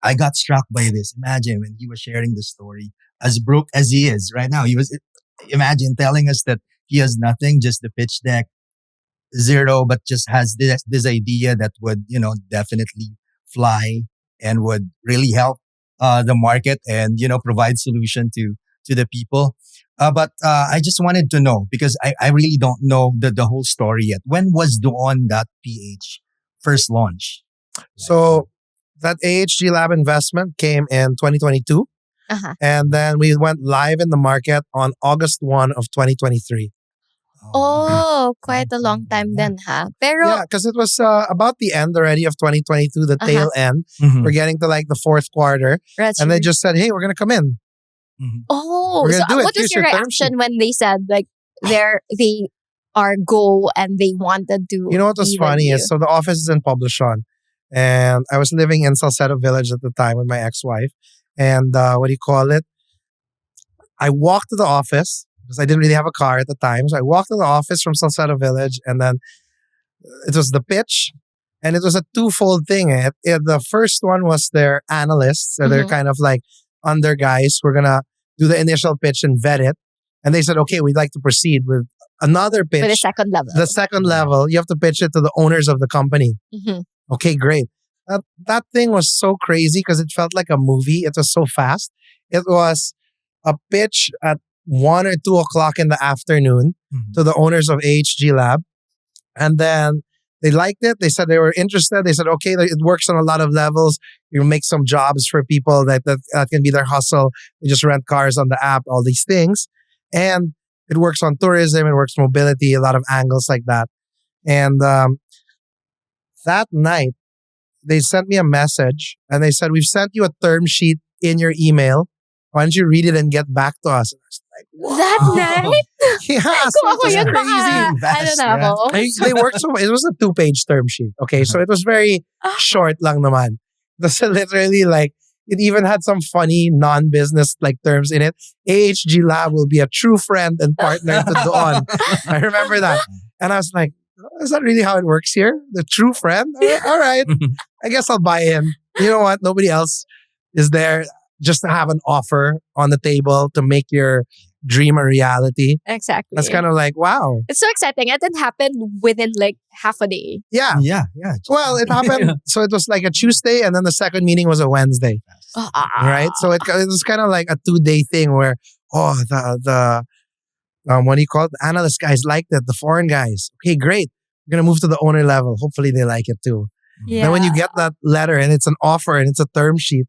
I got struck by this. Imagine when he was sharing the story, as broke as he is right now, he was, imagine telling us that he has nothing, just the pitch deck, zero, but just has this idea that would, definitely fly and would really help the market and, provide solution to the people. But I just wanted to know, because I really don't know the whole story yet. When was DOON.PH first launch? So that AHG Lab investment came in 2022. And then we went live in the market on August 1 of 2023. Oh, quite a long time then, ha? Pero, Yeah, because it was about the end already of 2022, the tail end. Mhm. We're getting to like the fourth quarter. that's And they true. just said, hey, we're going to come in. Mhm. Oh, We're so gonna do it. what was Here's your your term reaction when they said like they are go and they wanted to? You know what was be with funny you? is, so the office is in Publishon. And I was living in Salcedo Village at the time with my ex-wife. And what do you call it? I walked to the office because I didn't really have a car at the time. So I walked to the office from Salcedo Village, and then it was the pitch. And it was a twofold thing. The first one was their analysts, so they're Mhm. kind of like under guys. We're going to do the initial pitch and vet it. And they said, okay, we'd like to proceed with another pitch. With the second level. The second level, you have to pitch it to the owners of the company. Mhm. Okay, great. That thing was so crazy because it felt like a movie. It was so fast. It was a pitch at 1 or 2 o'clock in the afternoon Mhm. to the owners of AHG Lab. And then they liked it. They said they were interested. They said, okay, it works on a lot of levels. You make some jobs for people that can be their hustle. They just rent cars on the app, all these things. And it works on tourism. It works mobility, a lot of angles like that. And that night, they sent me a message and they said, we've sent you a term sheet in your email. Why don't you read it and get back to us? And I was like, That wow. night? Yeah, so Kung it ako was yun, crazy. baka, Fast, ano na ako. They worked so. It was a 2-page term sheet. Okay, so it was very short lang naman. It was literally like, it even had some funny non-business like terms in it. AHG Lab will be a true friend and partner to Doon. I remember that. And I was like, is that really how it works here? The true friend? All right. I guess I'll buy in. You know what? Nobody else is there just to have an offer on the table to make your dream a reality. Exactly. That's kind of like, wow. It's so exciting. And it happened within like half a day. Yeah. Yeah. Well, it happened. So it was like a Tuesday and then the second meeting was a Wednesday. Right? So it was kind of like a 2-day thing where, the what do you call it? The analyst guys liked it, the foreign guys. Okay, great. We're going to move to the owner level. Hopefully they like it too. Yeah. Then when you get that letter and it's an offer and it's a term sheet,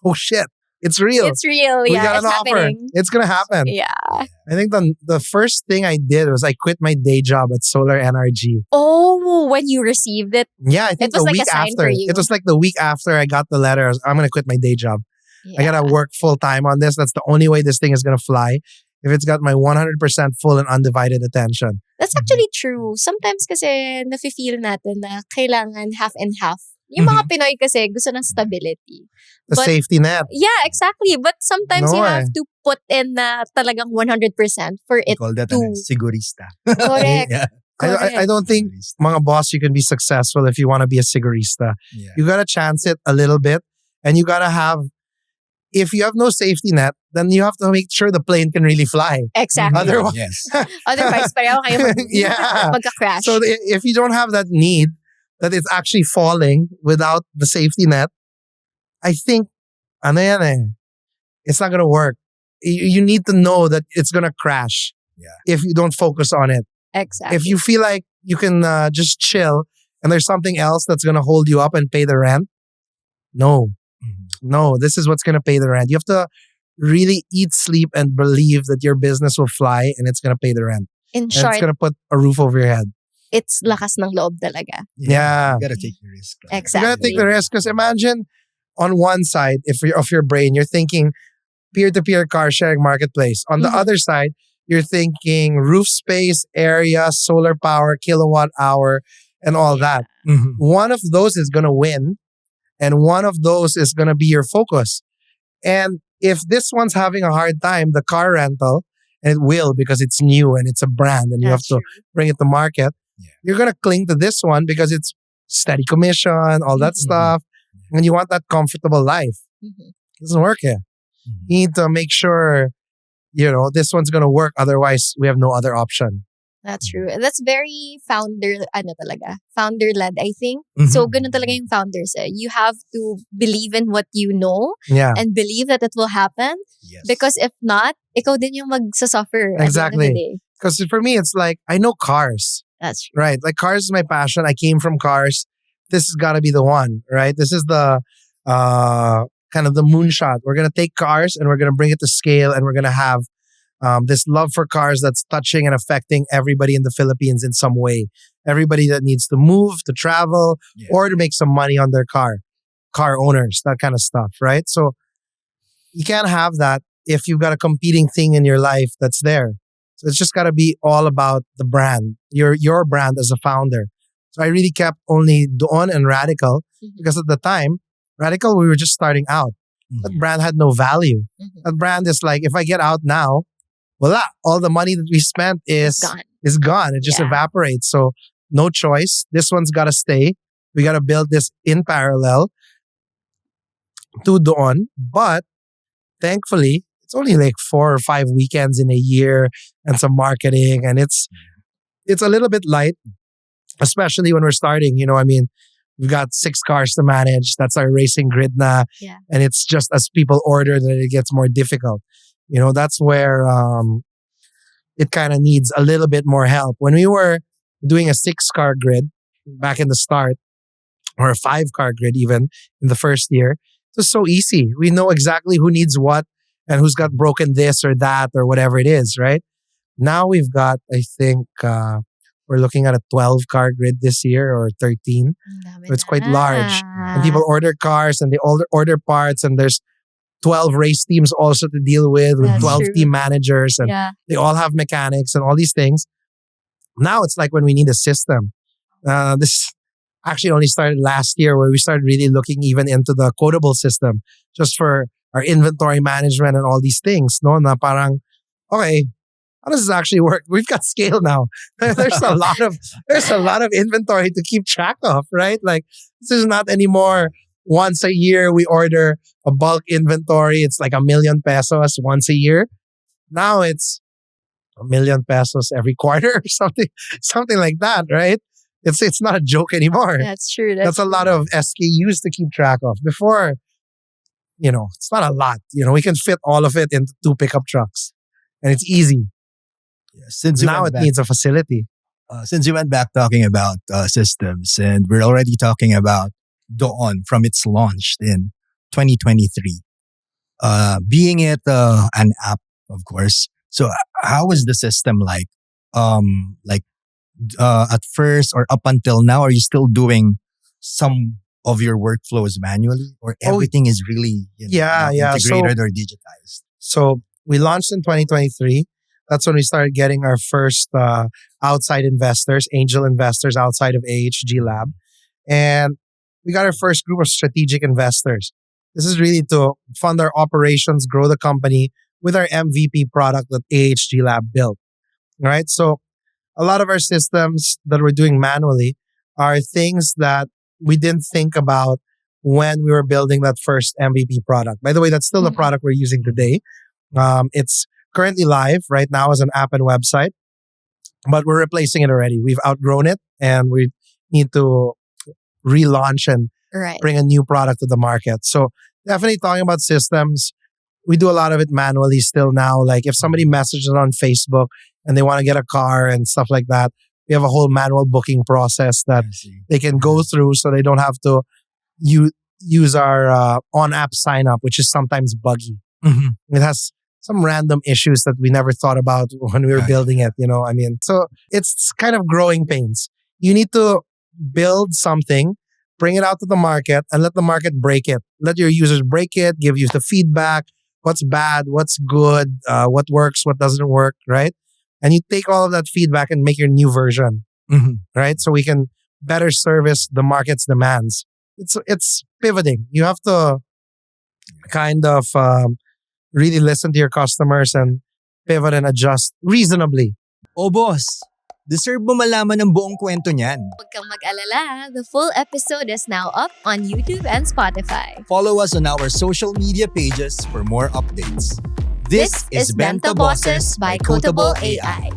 oh shit, it's real. It's real. We Yeah, got it's an offer. happening. It's going to happen. Yeah. I think the first thing I did was I quit my day job at Solar NRG. Oh, when you received it. Yeah, I think was the like week a sign after. for you. It was like the week after I got the letter. I'm going to quit my day job. Yeah. I got to work full time on this. That's the only way this thing is going to fly. If it's got my 100% full and undivided attention. That's actually true. Sometimes kasi nafe-feel natin na kailangan half and half. Yung mga Pinoy kasi gusto ng stability. The But- safety net. Yeah, exactly. But sometimes No you eh. have to put in na talagang 100% for We it call that to... sigurista. Correct. Yeah. I don't think, mga boss, you can be successful if you want to be a sigurista. Yeah. You got to chance it a little bit. And you got to have, if you have no safety net, then you have to make sure the plane can really fly. Exactly. Otherwise- Yes. Otherwise, pareho kayo Yeah. magka-crash. So if you don't have that need, that it's actually falling without the safety net, I think, ano yan eh, it's not going to work. You need to know that it's going to crash if you don't focus on it. Exactly. If you feel like you can just chill and there's something else that's going to hold you up and pay the rent, no. No, this is what's going to pay the rent. You have to really eat, sleep, and believe that your business will fly and it's going to pay the rent. In And short, it's going to put a roof over your head. it's lakas ng loob talaga. Yeah. You gotta take the risk. Right? Exactly. You gotta take the risk because imagine on one side, if you're of your brain, you're thinking peer-to-peer car sharing marketplace. On the Mhm. other side, you're thinking roof space, area, solar power, kilowatt hour, and all that. Mhm. One of those is gonna win, and one of those is gonna be your focus. And if this one's having a hard time, the car rental, and it will because it's new and it's a brand and you That's have to bring it to market, Yeah. you're gonna cling to this one because it's steady commission, all that Mhm. stuff. and you want that comfortable life. Mhm. It doesn't work here. Mhm. You need to make sure, this one's going to work. Otherwise, we have no other option. That's true. That's very founder-led, I think. Mhm. So, ganun talaga yung founders. You have to believe in what you know Yeah, and believe that it will happen. Yes. Because if not, ikaw din yung magsasuffer at the end of exactly. the day. Because for me, it's like, I know cars, That's true. right? Like cars is my passion. I came from cars. This has got to be the one, right? This is the kind of the moonshot. We're going to take cars and we're going to bring it to scale, and we're going to have this love for cars that's touching and affecting everybody in the Philippines in some way. Everybody that needs to move, to travel, Yeah. or to make some money on their car owners, that kind of stuff, right? So you can't have that if you've got a competing thing in your life that's there. So it's just got to be all about the brand, your brand as a founder. So I really kept only DOON and Radical Mhm. because at the time, Radical, we were just starting out. That Mhm. brand had no value. Mhm. That brand is like, if I get out now, voila, all the money that we spent is gone. It just Yeah. evaporates. So no choice. This one's got to stay. We got to build this in parallel to DOON. But thankfully, it's only like 4 or 5 weekends in a year and some marketing. And it's a little bit light, especially when we're starting. We've got 6 cars to manage. That's our racing grid now. Yeah. And it's just as people order that it gets more difficult. That's where it kind of needs a little bit more help. When we were doing a 6-car grid back in the start, or a 5-car grid even in the first year, it was so easy. We know exactly who needs what and who's got broken this or that or whatever it is, right? Now we've got, I think, we're looking at a 12-car grid this year or 13. Ang dami So it's quite large. na. And people order cars and they order parts, and there's 12 race teams also to deal with That's 12 true. team managers, and Yeah. they all have mechanics and all these things. Now it's like when we need a system. This actually only started last year, where we started really looking even into the Quotable system just for our inventory management and all these things. No, na parang, okay, how does this actually work? We've got scale now. There's a lot of inventory to keep track of, right? Like, this is not anymore once a year we order a bulk inventory. It's like 1,000,000 pesos once a year. Now it's 1,000,000 pesos every quarter or something like that, right? It's not a joke anymore. That's true. That's a lot of SKUs to keep track of. Before, it's not a lot. We can fit all of it into 2 pickup trucks, and it's easy. Yeah, since you Now went it back, needs a facility. since you went back talking about systems, and we're already talking about DOON from its launch in 2023, being it an app, of course. So how was the system like? Like at first or up until now, are you still doing some of your workflows manually, or Oh, everything is really yeah. integrated or digitized? So we launched in 2023. That's when we started getting our first outside investors, angel investors outside of AHG Lab. And we got our first group of strategic investors. This is really to fund our operations, grow the company with our MVP product that AHG Lab built. Right? So a lot of our systems that we're doing manually are things that we didn't think about when we were building that first MVP product. By the way, that's still the Mhm. product we're using today. It's currently live right now as an app and website, but we're replacing it already. We've outgrown it, and we need to relaunch and Right. bring a new product to the market. So definitely talking about systems, we do a lot of it manually still now. Like if somebody messages on Facebook and they want to get a car and stuff like that, we have a whole manual booking process that I see. they can go through, so they don't have to use our on-app sign-up, which is sometimes buggy. Mhm. It has some random issues that we never thought about when we were Right. building it. So it's kind of growing pains. You need to build something, bring it out to the market, and let the market break it. Let your users break it, give you the feedback, what's bad, what's good, what works, what doesn't work, right? And you take all of that feedback and make your new version, Mhm. right? So we can better service the market's demands. It's pivoting. You have to kind of really listen to your customers and pivot and adjust reasonably. Oh, boss. Deserve mo malaman ang buong kwento niyan. Huwag kang mag-alala, the full episode is now up on YouTube and Spotify. Follow us on our social media pages for more updates. This is Benta Bosses by Quotable AI.